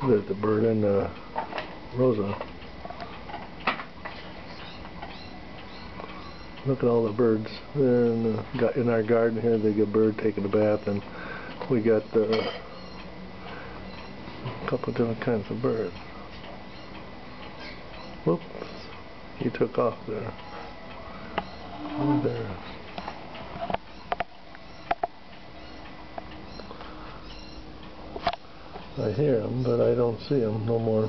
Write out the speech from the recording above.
There's the bird and Rosa. Look at all the birds. In our garden here, they get a bird taking a bath, and we got a couple different kinds of birds. Whoops, he took off there. Oh, there. I hear him, but I don't see him no more.